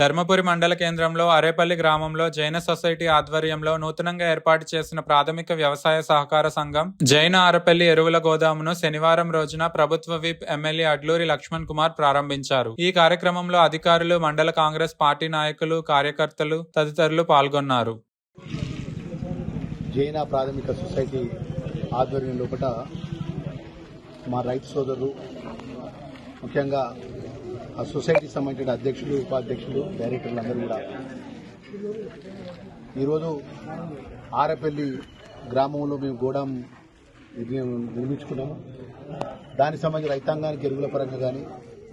ధర్మపురి మండల కేంద్రంలో అరేపల్లి గ్రామంలో జైన సొసైటీ ఆధ్వర్యంలో నూతనంగా ఏర్పాటు చేసిన ప్రాథమిక వ్యవసాయ సహకార సంఘం జైన అరపల్లి ఎరువుల గోదామును శనివారం రోజున ప్రభుత్వ విప్ ఎమ్మెల్యే అడ్లూరి లక్ష్మణ్ కుమార్ ప్రారంభించారు. ఈ కార్యక్రమంలో అధికారులు, మండల కాంగ్రెస్ పార్టీ నాయకులు, కార్యకర్తలు తదితరులు పాల్గొన్నారు. జైన ప్రాథమిక సొసైటీ ఆధ్వర్యం లోపల మా రైతు సోదరులు, ముఖ్యంగా ఆ సొసైటీకి సంబంధించిన అధ్యక్షులు, ఉపాధ్యక్షులు, డైరెక్టర్లు అందరూ కూడా ఈరోజు ఆరపల్లి గ్రామంలో మేము గోడాం నిర్మించుకున్నాము. దానికి సంబంధించి రైతాంగానికి ఎరువుల పరంగా కానీ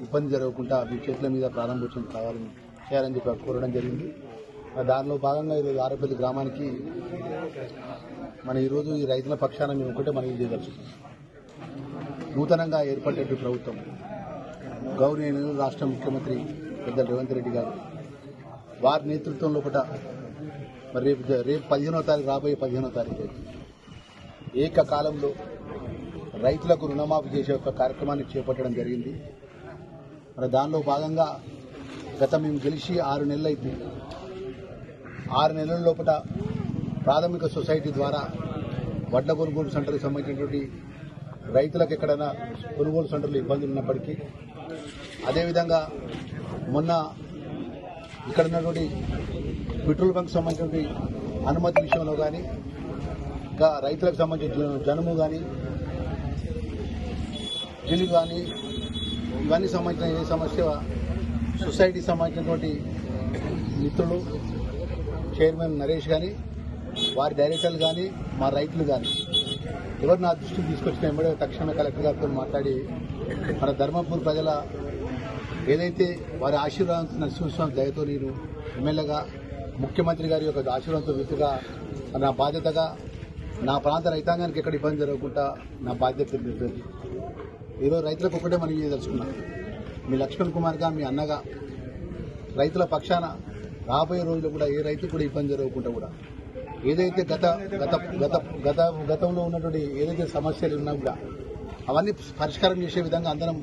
ఇబ్బంది జరగకుండా మీ చేతుల మీద ప్రారంభోత్సవం చేయాలని చెప్పి కోరడం జరిగింది. దానిలో భాగంగా ఈరోజు ఆరపల్లి గ్రామానికి ఈరోజు ఈ రైతుల పక్షాన మేము ఒకటే మనం చేయదలుచుకున్నాం. నూతనంగా ఏర్పడేటువంటి ప్రభుత్వం గౌరవనీయులు రాష్ట్ర ముఖ్యమంత్రి పెద్ద రేవంత్ రెడ్డి గారు వారి నేతృత్వం లోపల రేపు 15వ తారీఖు రాబోయే 15వ తారీఖు ఏకకాలంలో రైతులకు రుణమాఫీ చేసే ఒక కార్యక్రమాన్ని చేపట్టడం జరిగింది. దానిలో భాగంగా మేము గెలిచి 6 నెలలు అయితే 6 నెలల లోపల ప్రాథమిక సొసైటీ ద్వారా వడ్ల కొనుగోలు సెంటర్కి సంబంధించినటువంటి రైతులకు ఎక్కడైనా కొనుగోలు సెంటర్లు ఇబ్బందులు ఉన్నప్పటికీ, అదేవిధంగా మొన్న ఇక్కడ ఉన్నటువంటి పెట్రోల్ బంక్ సంబంధించినటువంటి అనుమతి విషయంలో కానీ, ఇంకా రైతులకు సంబంధించిన జనుము కానీ, జిల్లు కానీ, ఇవన్నీ సంబంధించిన ఏ సమస్య సొసైటీకి సంబంధించినటువంటి మిత్రులు, చైర్మన్ నరేష్ కానీ, వారి డైరెక్టర్లు కానీ, మా రైతులు కానీ ఎవరు నా దృష్టికి తీసుకొచ్చిన వెంబడే తక్షణమే కలెక్టర్ గారితో మాట్లాడి మన ధర్మపూర్ ప్రజల ఏదైతే వారి ఆశీర్వాదంతో నరసింహస్వామి దయతో నేను ఎమ్మెల్యేగా ముఖ్యమంత్రి గారి యొక్క ఆశీర్వాదంతో వ్యక్తిగా నా బాధ్యతగా నా ప్రాంత రైతాంగానికి ఎక్కడ ఇబ్బంది జరగకుండా నా బాధ్యత నిర్వహించింది. ఈరోజు రైతులకు ఒకటే మనం తెలుసుకున్నాం. మీ లక్ష్మణ్ కుమార్గా, మీ అన్నగా రైతుల పక్షాన రాబోయే రోజుల్లో కూడా ఏ రైతు కూడా ఇబ్బంది జరగకుండా కూడా ఏదైతే గతంలో ఉన్నటువంటి ఏదైతే సమస్యలు ఉన్నా కూడా అవన్నీ పరిష్కారం చేసే విధంగా అందరం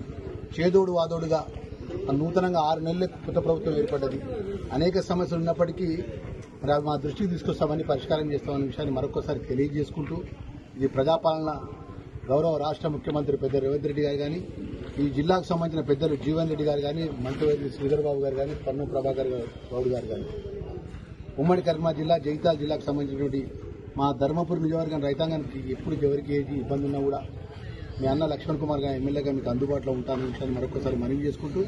చేదోడు వాదోడుగా నూతనంగా 6 నెలల కొత్త ప్రభుత్వం ఏర్పడ్డది. అనేక సమస్యలు ఉన్నప్పటికీ మా దృష్టికి తీసుకొస్తామని పరిష్కారం చేస్తామనే విషయాన్ని మరొకసారి తెలియజేసుకుంటూ, ఇది ప్రజాపాలన గౌరవ రాష్ట్ర ముఖ్యమంత్రి పెద్ద రేవంత్ రెడ్డి గారు కానీ, ఈ జిల్లాకు సంబంధించిన పెద్దలు జీవన్ రెడ్డి గారు కానీ, మంత్రివర్యులు శ్రీధర్ బాబు గారు కానీ, పొన్నం ప్రభాకర్ గౌడ్ గారు కానీ, ఉమ్మడి కరీంనగర్ జిల్లా, జగిత్యాల జిల్లాకు సంబంధించినటువంటి మా ధర్మపురి నియోజకవర్గం రైతాంగానికి ఎప్పుడు ఎవరికి ఏది ఇబ్బంది ఉన్నా కూడా మీ అన్న లక్ష్మణ్ కుమార్ గారు ఎమ్మెల్యేగా మీకు అందుబాటులో ఉంటానన్న విషయాన్ని మరొకసారి మనవి చేసుకుంటూ,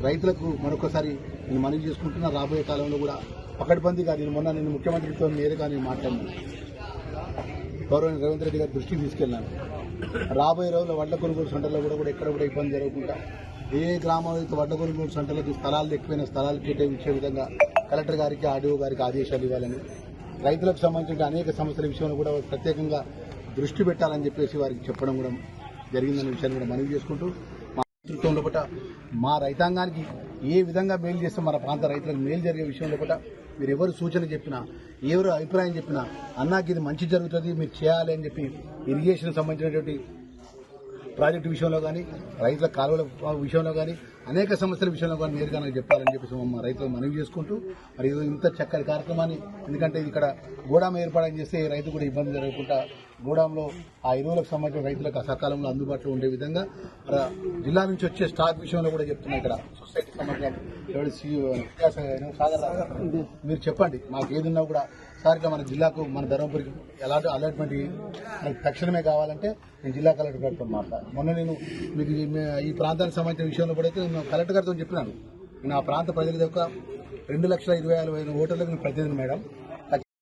రైతులకు మరొకసారి నేను మనవి చేసుకుంటున్నా. రాబోయే కాలంలో కూడా పకడ్బందీగా నేను ముఖ్యమంత్రితో నేరుగా నేను మాట్లాడినాను. గౌరవ రేవంత్ రెడ్డి గారి దృష్టికి తీసుకెళ్లాను. రాబోయే రోజుల్లో వడ్ల కొనుగోలు సెంటర్లో కూడా ఎక్కడ కూడా ఇబ్బంది జరగకుండా ఏ గ్రామంలో అయితే వడ్ల కొనుగోలు సెంటర్లకు స్థలాలు ఎక్కువైన స్థలాలు కేటాయించే విధంగా కలెక్టర్ గారికి, ఆర్డీఓ గారికి ఆదేశాలు ఇవ్వాలని, రైతులకు సంబంధించిన అనేక సమస్యల విషయంలో కూడా ప్రత్యేకంగా దృష్టి పెట్టాలని చెప్పేసి వారికి చెప్పడం కూడా జరిగిందనే విషయాన్ని కూడా మనవి చేసుకుంటూ, మా నేతృత్వంలో కూడా మా రైతాంగానికి ఏ విధంగా మేలు చేస్తే మన ప్రాంత రైతులకు మేలు జరిగే విషయంలో కూడా మీరు ఎవరు సూచన చెప్పినా, ఎవరు అభిప్రాయం చెప్పినా, అన్నాకి ఇది మంచి జరుగుతుంది, మీరు చేయాలి అని చెప్పి ఇరిగేషన్ సంబంధించినటువంటి ప్రాజెక్టు విషయంలో కానీ, రైతుల కాలువల విషయంలో కానీ, అనేక సమస్యల విషయంలో కానీ నేరుగా నాకు చెప్పాలని చెప్పేసి మా రైతులకు మనవి చేసుకుంటూ, మరి ఇంత చక్కటి కార్యక్రమాన్ని, ఎందుకంటే ఇక్కడ గోడాం ఏర్పాటు చేస్తే రైతు కూడా ఇబ్బంది జరగకుండా గోడాంలో ఆ ఎరువులకు సంబంధించిన రైతులకు సకాలంలో అందుబాటులో ఉండే విధంగా జిల్లా నుంచి వచ్చే స్టాక్ విషయంలో కూడా చెప్తున్నా. ఇక్కడ సొసైటీ సంబంధించిన మీరు చెప్పండి, మాకు ఏదున్నా కూడా సార్ ఇట్లా మన జిల్లాకు, మన ధర్మపురికి ఎలాంటి అలాట్మెంట్ తక్షణమే కావాలంటే నేను జిల్లా కలెక్టర్ గారితో మాట్లాడాను. మొన్న నేను మీకు ఈ ప్రాంతానికి సంబంధించిన విషయంలో కూడా అయితే నేను కలెక్టర్ గారితో చెప్పినాను. నేను ఆ ప్రాంత ప్రజల యొక్క 2,20,500 ఓటర్లకు నేను ప్రతినిధి మేడం.